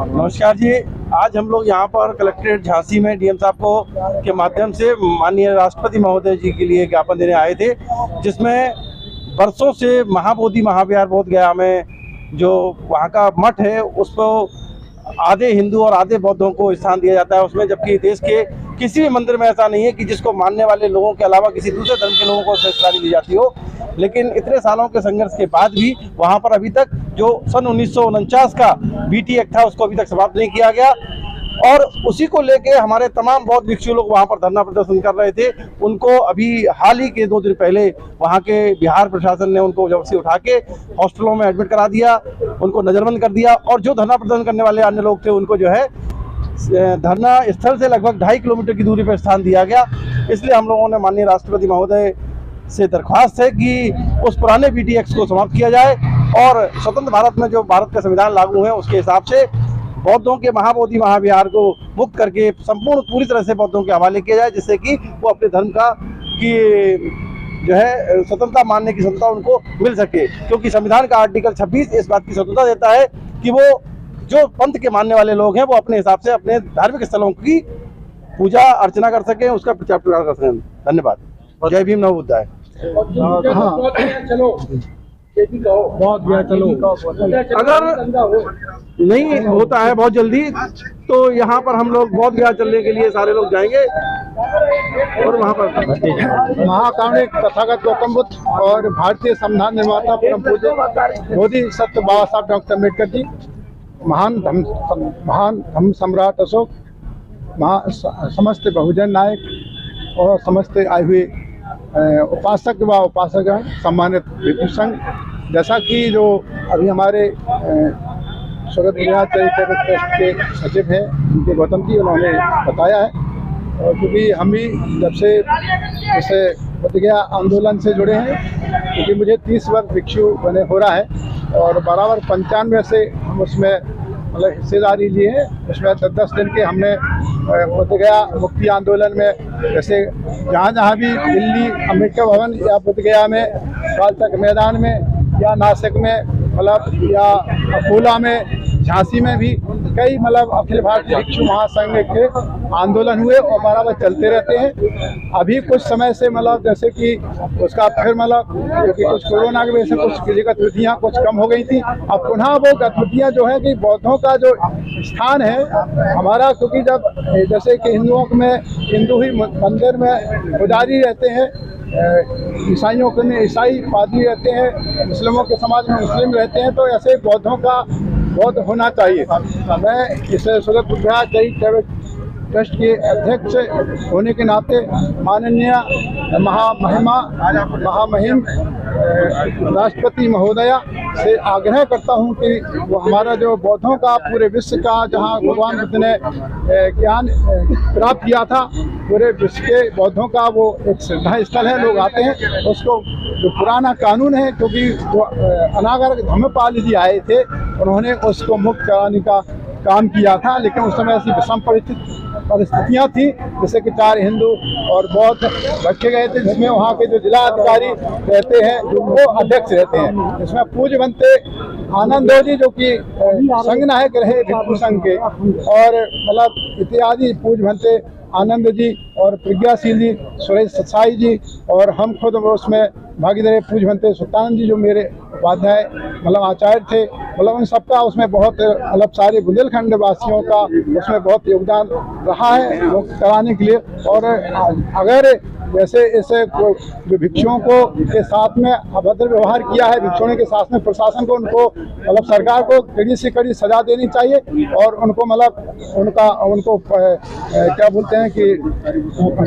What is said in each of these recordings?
नमस्कार जी। आज हम लोग यहाँ पर कलेक्ट्रेट झांसी में डीएम साहब को के माध्यम से माननीय राष्ट्रपति महोदय जी के लिए ज्ञापन देने आए थे, जिसमें बरसों से महाबोधि महाविहार बोध गया में जो वहाँ का मठ है उसको आधे हिंदू और आधे बौद्धों को स्थान दिया जाता है उसमें, जबकि देश के किसी भी मंदिर में ऐसा नहीं है कि जिसको मानने वाले लोगों के अलावा किसी दूसरे धर्म के लोगों को श्रेष्ठता दी जाती हो। लेकिन इतने सालों के संघर्ष के बाद भी वहाँ पर अभी तक जो सन 1949 का बीटी एक्ट था उसको अभी तक समाप्त नहीं किया गया, और उसी को लेके हमारे तमाम बौद्ध भिक्षु लोग वहाँ पर धरना प्रदर्शन कर रहे थे। उनको अभी हाल ही के 2 दिन पहले वहाँ के बिहार प्रशासन ने उनको जबरदस्ती उठा के हॉस्टलों में एडमिट करा दिया, उनको नजरबंद कर दिया, और जो धरना प्रदर्शन करने वाले अन्य लोग थे उनको जो है धरना स्थल से लगभग 2.5 किलोमीटर की दूरी पर स्थान दिया गया। इसलिए हम लोगों ने माननीय राष्ट्रपति महोदय से दरख्वास्त है कि उस पुराने बीटी एक्ट को समाप्त किया जाए और स्वतंत्र भारत में जो भारत का संविधान लागू है उसके हिसाब से बौद्धों के महाबोधि महाविहार को मुक्त करके संपूर्ण पूरी तरह से बौद्धों के हवाले किया जाए, जिससे कि वो अपने धर्म का की जो है स्वतंत्रता मानने की स्वतंत्रता उनको मिल सके। क्योंकि संविधान का आर्टिकल 26 इस बात की स्वतंत्रता देता है कि वो जो पंथ के मानने वाले लोग हैं वो अपने हिसाब से अपने धार्मिक स्थलों की पूजा अर्चना कर सकें, उसका प्रचार प्रसार कर सकें। धन्यवाद। जय भीम, नमो बुद्धाय। अगर नहीं होता है बहुत जल्दी तो यहाँ पर हम लोग बौद्ध गया चलने के लिए सारे लोग जाएंगे और वहाँ पर महाकारुणिक तथागत गौतम बुद्ध और भारतीय संविधान निर्माता परम पूज्य बोधि सत्य बाबा साहब डॉक्टर अम्बेडकर जी, महान धर्म सम्राट अशोक, समस्त बहुजन नायक और समस्त आए हुए उपासक व उपासक सम्मानित भिक्षु संघ, जैसा कि जो अभी हमारे स्वर्गत विराट चैरिटेबल ट्रस्ट के सचिव हैं उनके गौतम जी उन्होंने बताया है, और क्योंकि हम भी जब से जैसे बोध गया आंदोलन से जुड़े हैं, क्योंकि मुझे 30 वर्ष भिक्षु बने हो रहा है और बराबर 95 से हम उसमें मतलब हिस्सेदारी लिए हैं। उसमें 10 दिन के हमने बोध गया मुक्ति आंदोलन में, जैसे जहाँ भी दिल्ली अम्बेडकर भवन या बोध गया में, कालतक मैदान में या नासिक में मतलब या अकोला में, झांसी में भी कई मतलब अखिल भारतीय भिक्षु महासंघ के आंदोलन हुए और बराबर चलते रहते हैं। अभी कुछ समय से मतलब जैसे कि उसका फिर मतलब क्योंकि कुछ कोरोना की वजह से कुछ गतिविधियाँ कुछ कम हो गई थी, अब पुनः वो गतिविधियाँ जो है कि बौद्धों का जो स्थान है हमारा, क्योंकि जब जैसे कि हिंदुओं में हिंदू ही मंदिर में पुजारी रहते हैं, ईसाइयों के में ईसाई पादरी रहते हैं, मुस्लिमों के समाज में मुस्लिम रहते हैं, तो ऐसे बौद्धों का बौद्ध होना चाहिए। मैं इस स्वर्गत विराट चैरिटेबल ट्रस्ट के अध्यक्ष होने के नाते माननीय महामहिम राष्ट्रपति महोदया से आग्रह करता हूं कि वो हमारा जो बौद्धों का पूरे विश्व का जहां भगवान बुद्ध ने ज्ञान प्राप्त किया था, पूरे विश्व के बौद्धों का वो एक श्रद्धा स्थल है, लोग आते हैं। उसको जो पुराना कानून है, क्योंकि वो अनागर धर्मपाल जी आए थे, उन्होंने उसको मुक्त कराने का काम किया था, लेकिन उस समय ऐसी विषम परिस्थितियाँ थी जैसे कि 4 हिंदू और बौद्ध रखे गए थे, जिसमें वहाँ के जो जिला अधिकारी रहते हैं वो अध्यक्ष रहते हैं, जिसमें पूज्य बनते आनंद जी जो कि संघ नायक रहे भिक्षु संघ के, और मतलब इत्यादि पूज्य बनते आनंद जी और प्रज्ञाशील जी, सुरेश सत्साई जी, और हम खुद उसमें भागीदारी पूज्य बनते सुल्तानंद जी जो मेरे उपाध्याय मतलब आचार्य थे, मतलब उन सबका उसमें बहुत मतलब सारे बुंदेलखंड वासियों का उसमें बहुत योगदान रहा है वो कराने के लिए। और अगर जैसे इसे जो भिक्षुओं को के साथ में अभद्र व्यवहार किया है, भिक्षुओं के साथ में प्रशासन को उनको मतलब सरकार को कड़ी से कड़ी सजा देनी चाहिए और उनको मतलब उनको क्या बोलते हैं कि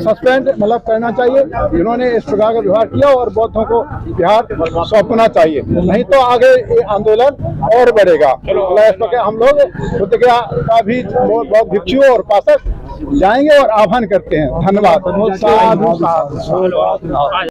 सस्पेंड मतलब करना चाहिए जिन्होंने इस प्रकार का व्यवहार किया, और बौद्धों को बिहार सौंपना चाहिए, नहीं तो आगे ये आंदोलन और बढ़ेगा। इस प्रकार हम लोग बोध गया का भी बहुत भिक्षु और उपासक जाएंगे और आह्वान करते हैं। धन्यवाद।